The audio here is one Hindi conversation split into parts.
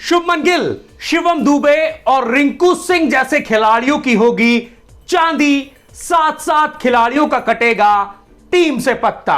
शुभमन गिल, शिवम दुबे और रिंकू सिंह जैसे खिलाड़ियों की होगी चांदी, साथ साथ खिलाड़ियों का कटेगा टीम से पत्ता।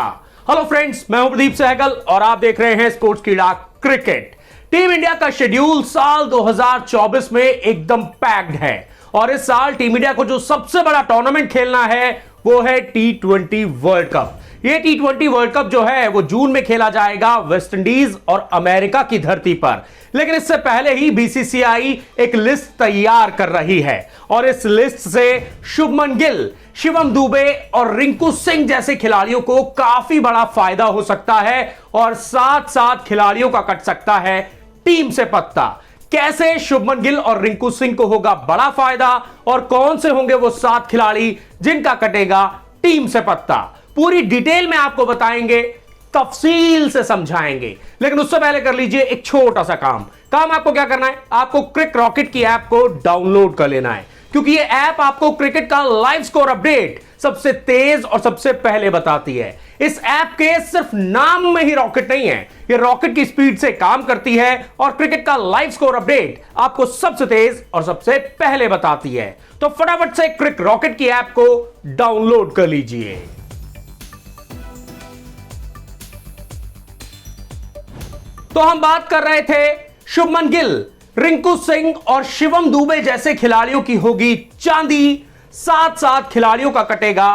हेलो फ्रेंड्स, मैं हूं प्रदीप सहगल और आप देख रहे हैं स्पोर्ट्स कीड़ा क्रिकेट। टीम इंडिया का शेड्यूल साल 2024 में एकदम पैक्ड है और इस साल टीम इंडिया को जो सबसे बड़ा टूर्नामेंट खेलना है वो है T20 वर्ल्ड कप। ये T20 वर्ल्ड कप जो है वो जून में खेला जाएगा वेस्ट इंडीज और अमेरिका की धरती पर। लेकिन इससे पहले ही बीसीसीआई एक लिस्ट तैयार कर रही है और इस लिस्ट से शुभमन गिल, शिवम दुबे और रिंकू सिंह जैसे खिलाड़ियों को काफी बड़ा फायदा हो सकता है और साथ साथ खिलाड़ियों का कट सकता है टीम से पत्ता। कैसे शुभमन गिल और रिंकू सिंह को होगा बड़ा फायदा और कौन से होंगे वो 7 खिलाड़ी जिनका कटेगा टीम से पत्ता, पूरी डिटेल में आपको बताएंगे, तफसील से समझाएंगे। लेकिन उससे पहले कर लीजिए एक छोटा सा काम आपको क्या करना है, आपको क्रिक रॉकेट की ऐप को डाउनलोड कर लेना है, क्योंकि ये ऐप आपको क्रिकेट का लाइव स्कोर अपडेट सबसे तेज और सबसे पहले बताती है। इस ऐप के सिर्फ नाम में ही रॉकेट नहीं है, ये रॉकेट की स्पीड से काम करती है और क्रिकेट का लाइव स्कोर अपडेट आपको सबसे तेज और सबसे पहले बताती है। तो फटाफट से क्रिक रॉकेट की ऐप को डाउनलोड कर लीजिए। तो हम बात कर रहे थे शुभमन गिल, रिंकू सिंह और शिवम दुबे जैसे खिलाड़ियों की होगी चांदी, साथ साथ खिलाड़ियों का कटेगा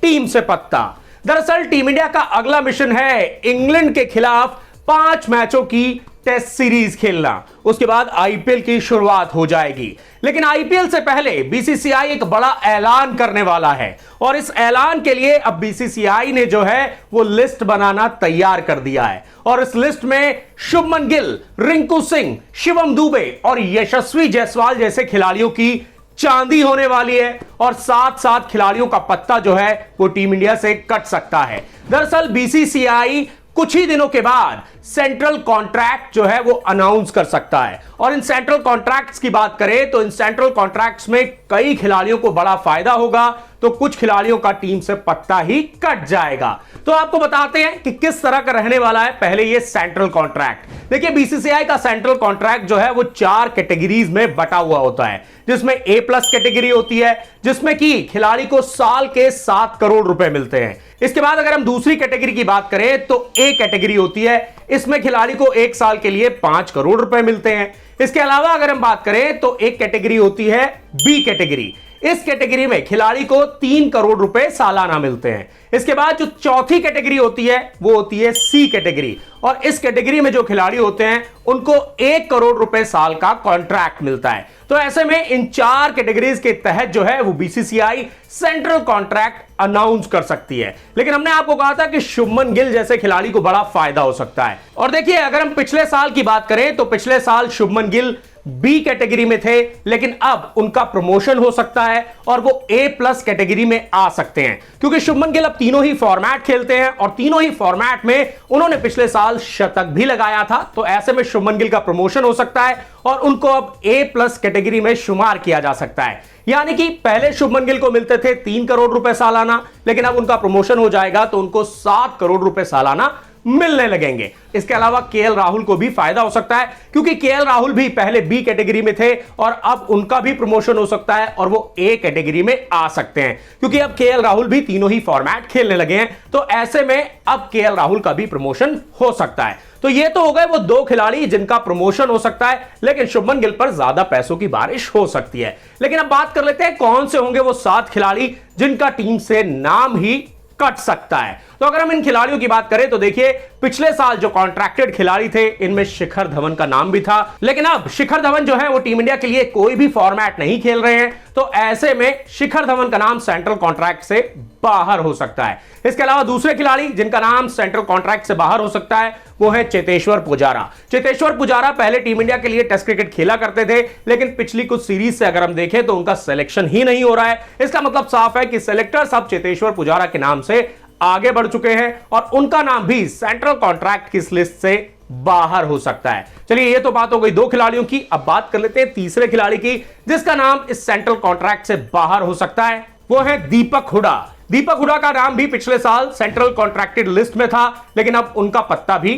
टीम से पत्ता। दरअसल टीम इंडिया का अगला मिशन है इंग्लैंड के खिलाफ 5 मैचों की टेस्ट सीरीज खेलना, उसके बाद आईपीएल की शुरुआत हो जाएगी। लेकिन आईपीएल से पहले बीसीसीआई एक बड़ा ऐलान करने वाला है और इस ऐलान के लिए अब बीसीसीआई ने जो है वो लिस्ट बनाना तैयार कर दिया है और इस लिस्ट में शुभमन गिल, रिंकू सिंह, शिवम दुबे और यशस्वी जायसवाल जैसे खिलाड़ियों की चांदी होने वाली है और साथ साथ खिलाड़ियों का पत्ता जो है वो टीम इंडिया से कट सकता है। दरअसल बीसीसीआई कुछ ही दिनों के बाद सेंट्रल कॉन्ट्रैक्ट जो है वो अनाउंस कर सकता है और इन सेंट्रल कॉन्ट्रैक्ट्स की बात करें तो इन सेंट्रल कॉन्ट्रैक्ट्स में कई खिलाड़ियों को बड़ा फायदा होगा, तो कुछ खिलाड़ियों का टीम से पत्ता ही कट जाएगा। तो आपको बताते हैं कि किस तरह का रहने वाला है पहले ये सेंट्रल कॉन्ट्रैक्ट। देखिए, बीसीसीआई का सेंट्रल कॉन्ट्रैक्ट जो है वो 4 कैटेगरीज में बटा हुआ होता है, जिसमें A+ कैटेगरी होती है जिसमें कि खिलाड़ी को साल के 7 करोड़ रुपए मिलते हैं। इसके बाद अगर हम दूसरी कैटेगरी की बात करें तो A कैटेगरी होती है, इसमें खिलाड़ी को 1 साल के लिए 5 करोड़ रुपए मिलते हैं। इसके अलावा अगर हम बात करें तो एक कैटेगरी होती है B कैटेगरी, इस कैटेगरी में खिलाड़ी को 3 करोड़ रुपए सालाना मिलते हैं। इसके बाद जो चौथी कैटेगरी होती है वो होती है C कैटेगरी और इस कैटेगरी में जो खिलाड़ी होते हैं उनको 1 करोड़ रुपए साल का कॉन्ट्रैक्ट मिलता है। तो ऐसे में इन 4 कैटेगरीज के तहत जो है वो बीसीसीआई सेंट्रल कॉन्ट्रैक्ट अनाउंस कर सकती है। लेकिन हमने आपको कहा था कि शुभमन गिल जैसे खिलाड़ी को बड़ा फायदा हो सकता है। और देखिए, अगर हम पिछले साल की बात करें तो पिछले साल शुभमन गिल B कैटेगरी में थे, लेकिन अब उनका प्रमोशन हो सकता है और वो A+ कैटेगरी में आ सकते हैं, क्योंकि शुभमन गिल अब तीनों ही फॉर्मेट खेलते हैं और तीनों ही फॉर्मेट में उन्होंने पिछले साल शतक भी लगाया था। तो ऐसे में शुभमन गिल का प्रमोशन हो सकता है और उनको अब A+ कैटेगरी में शुमार किया जा सकता है। यानी कि पहले शुभमन गिल को मिलते थे 3 करोड़ रुपए सालाना, लेकिन अब उनका प्रमोशन हो जाएगा तो उनको 7 करोड़ रुपए सालाना मिलने लगेंगे। इसके अलावा केएल राहुल को भी फायदा हो सकता है, क्योंकि केएल राहुल भी पहले B कैटेगरी में थे और अब उनका भी प्रमोशन हो सकता है और वो A कैटेगरी में आ सकते हैं, क्योंकि अब केएल राहुल भी तीनों ही फॉर्मेट खेलने लगे हैं। तो ऐसे में अब केएल राहुल का भी प्रमोशन हो सकता है। तो ये तो हो गए वो 2 खिलाड़ी जिनका प्रमोशन हो सकता है, लेकिन शुभमन गिल पर ज्यादा पैसों की बारिश हो सकती है। लेकिन अब बात कर लेते हैं कौन से होंगे वो 7 खिलाड़ी जिनका टीम से नाम ही कट सकता है। तो अगर हम इन खिलाड़ियों की बात करें तो देखिए, पिछले साल जो कॉन्ट्रैक्टेड खिलाड़ी थे इनमें शिखर धवन का नाम भी था, लेकिन अब शिखर धवन जो है वो टीम इंडिया के लिए कोई भी फॉर्मेट नहीं खेल रहे हैं। तो ऐसे में शिखर धवन का नाम सेंट्रल कॉन्ट्रैक्ट से बाहर हो सकता है। इसके अलावा दूसरे खिलाड़ी जिनका नाम सेंट्रल कॉन्ट्रैक्ट से बाहर हो सकता है वो है चेतेश्वर पुजारा। चेतेश्वर पुजारा पहले टीम इंडिया के लिए टेस्ट क्रिकेट खेला करते थे, लेकिन पिछली कुछ सीरीज से अगर हम देखें तो उनका सिलेक्शन ही नहीं हो रहा है। इसका मतलब साफ है कि सिलेक्टर्स अब चेतेश्वर पुजारा के नाम से आगे बढ़ चुके हैं और उनका नाम भी सेंट्रल कॉन्ट्रैक्ट की लिस्ट से बाहर हो सकता है। चलिए, ये तो बात हो गई 2 खिलाड़ियों की। अब बात कर लेते हैं तीसरे खिलाड़ी की जिसका नाम इस सेंट्रल कॉन्ट्रैक्ट से बाहर हो सकता है, वो है दीपक हुडा। दीपक हुडा का नाम भी पिछले साल सेंट्रल कॉन्ट्रैक्टेड लिस्ट में था, लेकिन अब उनका पत्ता भी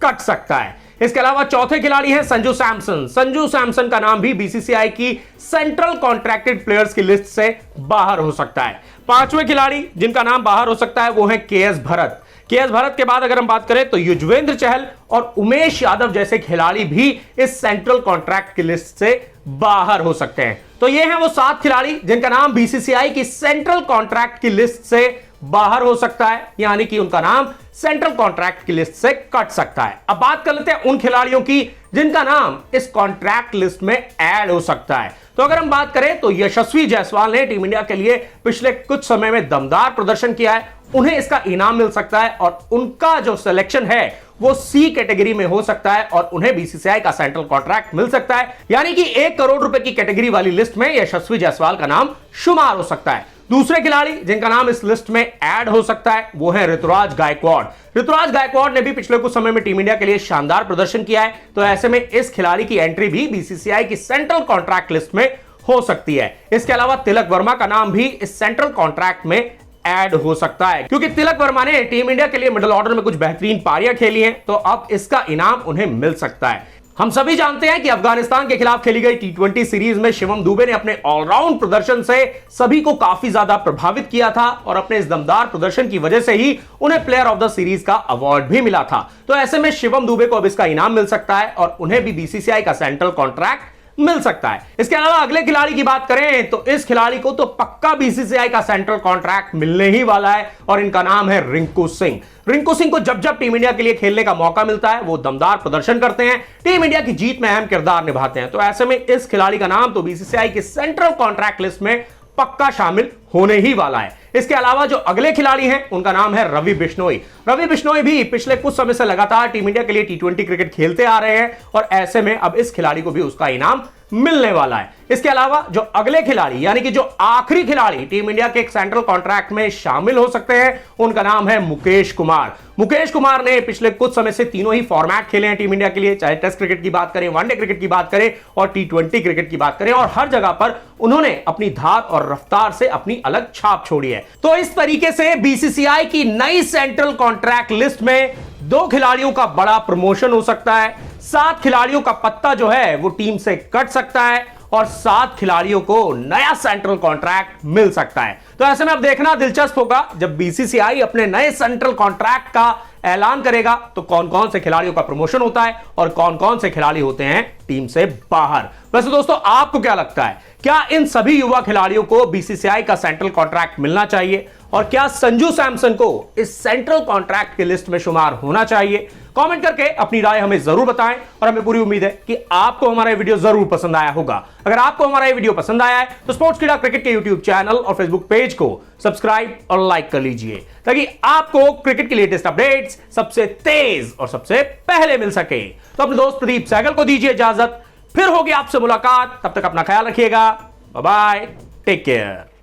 कट सकता है। इसके अलावा चौथे खिलाड़ी हैं संजू सैमसन। संजू सैमसन का नाम भी बीसीसीआई की सेंट्रल कॉन्ट्रैक्टेड प्लेयर्स की लिस्ट से बाहर हो सकता है। पांचवें खिलाड़ी जिनका नाम बाहर हो सकता है वो है केएस भरत। केएस भरत के बाद अगर हम बात करें तो युजवेंद्र चहल और उमेश यादव जैसे खिलाड़ी भी इस सेंट्रल कॉन्ट्रैक्ट की लिस्ट से बाहर हो सकते हैं। तो ये हैं वो 7 खिलाड़ी जिनका नाम बीसीसीआई की सेंट्रल कॉन्ट्रैक्ट की लिस्ट से बाहर हो सकता है, यानी कि उनका नाम सेंट्रल कॉन्ट्रैक्ट की लिस्ट से कट सकता है। अब बात कर लेते हैं उन खिलाड़ियों की जिनका नाम इस कॉन्ट्रैक्ट लिस्ट में ऐड हो सकता है। तो अगर हम बात करें तो यशस्वी जायसवाल ने टीम इंडिया के लिए पिछले कुछ समय में दमदार प्रदर्शन किया है, उन्हें इसका इनाम मिल सकता है और उनका जो सिलेक्शन है वो सी कैटेगरी में हो सकता है और उन्हें बीसीसीआई का सेंट्रल कॉन्ट्रैक्ट मिल सकता है, यानी कि 1 करोड़ रुपए की कैटेगरी वाली लिस्ट में यशस्वी जायसवाल का नाम शुमार हो सकता है। दूसरे खिलाड़ी जिनका नाम इस लिस्ट में ऐड हो सकता है वो है ऋतुराज गायकवाड़। ऋतुराज गायकवाड़ ने भी पिछले कुछ समय में टीम इंडिया के लिए शानदार प्रदर्शन किया है, तो ऐसे में इस खिलाड़ी की एंट्री भी बीसीसीआई की सेंट्रल कॉन्ट्रैक्ट लिस्ट में हो सकती है। इसके अलावा तिलक वर्मा का नाम भी इस सेंट्रल कॉन्ट्रैक्ट में ऐड हो सकता है, क्योंकि तिलक वर्मा ने टीम इंडिया के लिए मिडिल ऑर्डर में कुछ बेहतरीन पारियां खेली हैं, तो अब इसका इनाम उन्हें मिल सकता है। हम सभी जानते हैं कि अफगानिस्तान के खिलाफ खेली गई टी20 सीरीज में शिवम दुबे ने अपने ऑलराउंड प्रदर्शन से सभी को काफी ज्यादा प्रभावित किया था और अपने इस दमदार प्रदर्शन की वजह से ही उन्हें प्लेयर ऑफ द सीरीज का अवार्ड भी मिला था। तो ऐसे में शिवम दुबे को अब इसका इनाम मिल सकता है और उन्हें भी बीसीसीआई का सेंट्रल कॉन्ट्रैक्ट मिल सकता है। इसके अलावा अगले खिलाड़ी की बात करें तो इस खिलाड़ी को तो पक्का बीसीसीआई का सेंट्रल कॉन्ट्रैक्ट मिलने ही वाला है और इनका नाम है रिंकू सिंह। रिंकू सिंह को जब जब टीम इंडिया के लिए खेलने का मौका मिलता है वो दमदार प्रदर्शन करते हैं, टीम इंडिया की जीत में अहम किरदार निभाते हैं। तो ऐसे में इस खिलाड़ी का नाम तो बीसीसीआई की सेंट्रल कॉन्ट्रैक्ट लिस्ट में पक्का शामिल होने ही वाला है। इसके अलावा जो अगले खिलाड़ी हैं उनका नाम है रवि बिश्नोई। रवि बिश्नोई भी पिछले कुछ समय से लगातार टीम इंडिया के लिए टी20 क्रिकेट खेलते आ रहे हैं और ऐसे में अब इस खिलाड़ी को भी उसका इनाम मिलने वाला है। इसके अलावा जो अगले खिलाड़ी यानी कि जो आखिरी खिलाड़ी टीम इंडिया के एक सेंट्रल कॉन्ट्रैक्ट में शामिल हो सकते हैं उनका नाम है मुकेश कुमार। मुकेश कुमार ने पिछले कुछ समय से तीनों ही फॉर्मेट खेले हैं टीम इंडिया के लिए, चाहे टेस्ट क्रिकेट की बात करें, वनडे क्रिकेट की बात करें और टी20 क्रिकेट की बात करें, और हर जगह पर उन्होंने अपनी धार और रफ्तार से अपनी अलग छाप छोड़ी है। तो इस तरीके से बीसीसीआई की नई सेंट्रल कॉन्ट्रैक्ट लिस्ट में 2 खिलाड़ियों का बड़ा प्रमोशन हो सकता है, 7 खिलाड़ियों का पत्ता जो है वो टीम से कट सकता है और 7 खिलाड़ियों को नया सेंट्रल कॉन्ट्रैक्ट मिल सकता है। तो ऐसे में अब देखना दिलचस्प होगा जब बीसीसीआई अपने नए सेंट्रल कॉन्ट्रैक्ट का ऐलान करेगा तो कौन कौन से खिलाड़ियों का प्रमोशन होता है और कौन कौन से खिलाड़ी होते हैं टीम से बाहर। वैसे दोस्तों आपको क्या लगता है, क्या इन सभी युवा खिलाड़ियों को बीसीसीआई का सेंट्रल कॉन्ट्रैक्ट मिलना चाहिए और क्या संजू सैमसन को इस सेंट्रल कॉन्ट्रैक्ट की लिस्ट में शुमार होना चाहिए? कमेंट करके अपनी राय हमें जरूर बताएं और हमें पूरी उम्मीद है कि आपको हमारा ये वीडियो जरूर पसंद आया होगा। अगर आपको हमारा ये वीडियो पसंद आया है तो स्पोर्ट्स कीड़ा क्रिकेट के यूट्यूब चैनल और फेसबुक पेज को सब्सक्राइब और लाइक कर लीजिए ताकि आपको क्रिकेट की लेटेस्ट अपडेट्स सबसे तेज और सबसे पहले मिल सके। तो अपने दोस्त प्रदीप सहगल को दीजिए इजाजत, फिर होगी आपसे मुलाकात, तब तक अपना ख्याल रखिएगा। Bye bye, take care.